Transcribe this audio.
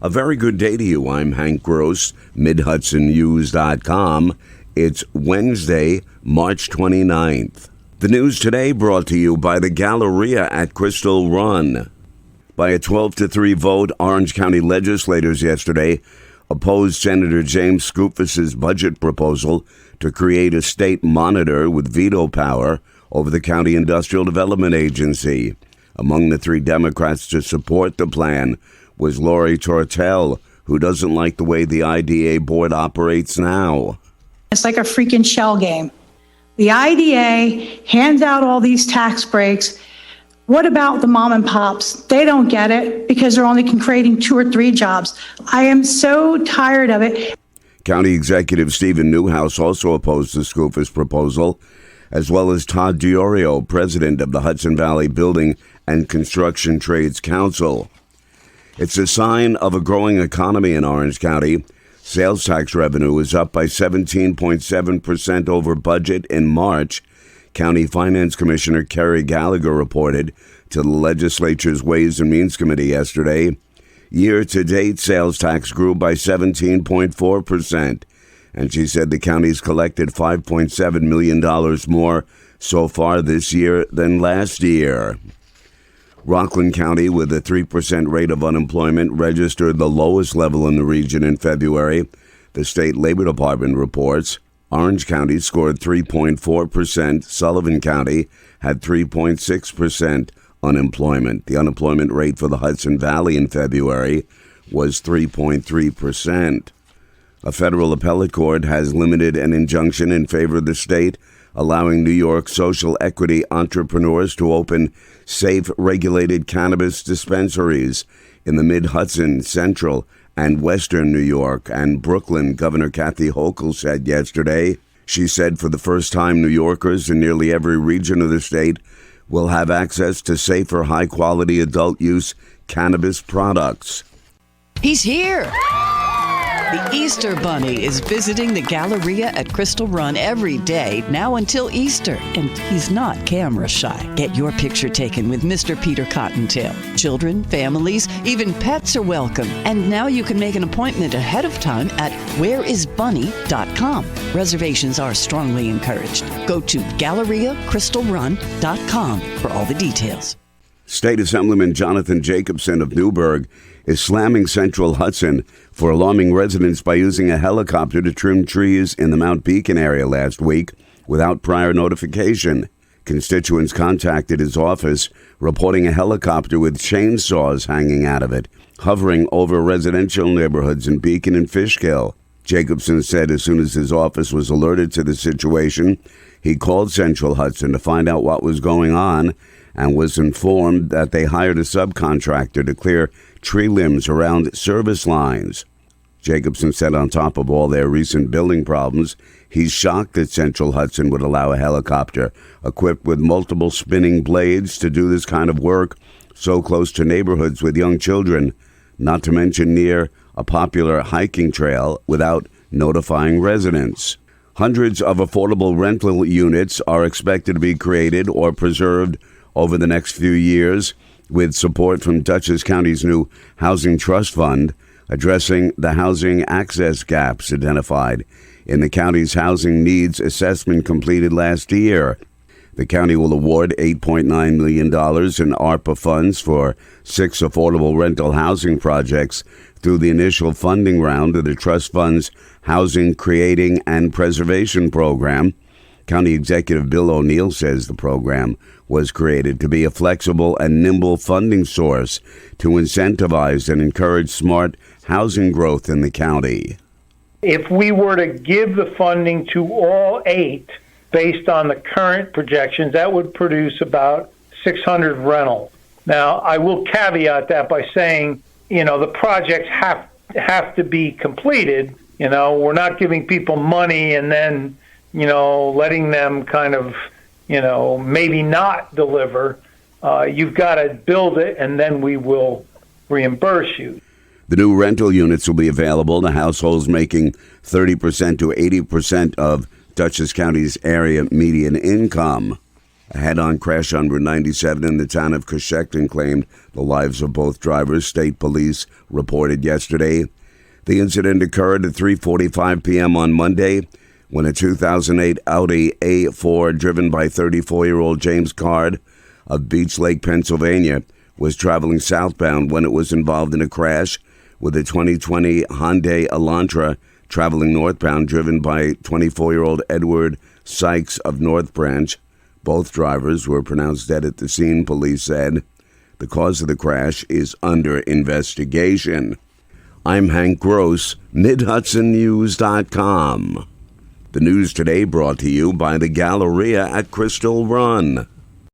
A very good day to you. I'm Hank Gross, MidHudsonNews.com. It's Wednesday, March 29th. The news today brought to you by the Galleria at Crystal Run. By a 12-3 vote, Orange County legislators yesterday opposed Senator James Skoufis's budget proposal to create a state monitor with veto power over the County Industrial Development Agency. Among the three Democrats to support the plan was Lori Tortel, who doesn't like the way the IDA board operates now. It's like a freaking shell game. The IDA hands out all these tax breaks. What about the mom and pops? They don't get it because they're only creating 2 or 3 jobs. I am so tired of it. County Executive Stephen Newhouse also opposed the Skoufis proposal, as well as Todd Diorio, president of the Hudson Valley Building and Construction Trades Council. It's a sign of a growing economy in Orange County. Sales tax revenue is up by 17.7% over budget in March. County Finance Commissioner Kerry Gallagher reported to the legislature's Ways and Means Committee yesterday. Year-to-date, sales tax grew by 17.4%, and she said the county's collected $5.7 million more so far this year than last year. Rockland County, with a 3% rate of unemployment, registered the lowest level in the region in February. The state labor department reports Orange County scored 3.4%. Sullivan County had 3.6% unemployment. The unemployment rate for the Hudson Valley in February was 3.3%. A federal appellate court has limited an injunction in favor of the state, allowing New York social equity entrepreneurs to open safe, regulated cannabis dispensaries in the Mid-Hudson, Central, and Western New York and Brooklyn, Governor Kathy Hochul said yesterday. She said for the first time, New Yorkers in nearly every region of the state will have access to safer, high-quality adult-use cannabis products. He's here! The Easter Bunny is visiting the Galleria at Crystal Run every day, now until Easter. And he's not camera shy. Get your picture taken with Mr. Peter Cottontail. Children, families, even pets are welcome. And now you can make an appointment ahead of time at whereisbunny.com. Reservations are strongly encouraged. Go to GalleriaCrystalRun.com for all the details. State Assemblyman Jonathan Jacobson of Newburgh is slamming Central Hudson for alarming residents by using a helicopter to trim trees in the Mount Beacon area last week without prior notification. Constituents contacted his office, reporting a helicopter with chainsaws hanging out of it, hovering over residential neighborhoods in Beacon and Fishkill. Jacobson said as soon as his office was alerted to the situation, he called Central Hudson to find out what was going on and was informed that they hired a subcontractor to clear tree limbs around service lines. Jacobson said on top of all their recent building problems, he's shocked that Central Hudson would allow a helicopter equipped with multiple spinning blades to do this kind of work so close to neighborhoods with young children, not to mention near a popular hiking trail, without notifying residents. Hundreds of affordable rental units are expected to be created or preserved over the next few years, with support from Dutchess County's new Housing Trust Fund, addressing the housing access gaps identified in the county's housing needs assessment completed last year. The county will award $8.9 million in ARPA funds for 6 affordable rental housing projects through the initial funding round of the Trust Fund's Housing Creating and Preservation Program. County Executive Bill O'Neill says the program was created to be a flexible and nimble funding source to incentivize and encourage smart housing growth in the county. If we were to give the funding to all 8 based on the current projections, that would produce about 600 rentals. Now, I will caveat that by saying, the projects have to be completed. We're not giving people money and then letting them kind of, maybe not deliver. You've got to build it, and then we will reimburse you. The new rental units will be available to households making 30% to 80% of Dutchess County's area median income. A head-on crash on Route 97 in the town of Coshocton claimed the lives of both drivers, state police reported yesterday. The incident occurred at 3:45 p.m. on Monday when a 2008 Audi A4 driven by 34-year-old James Card of Beach Lake, Pennsylvania, was traveling southbound when it was involved in a crash with a 2020 Hyundai Elantra traveling northbound driven by 24-year-old Edward Sykes of North Branch. Both drivers were pronounced dead at the scene, police said. The cause of the crash is under investigation. I'm Hank Gross, MidHudsonNews.com. The news today brought to you by the Galleria at Crystal Run.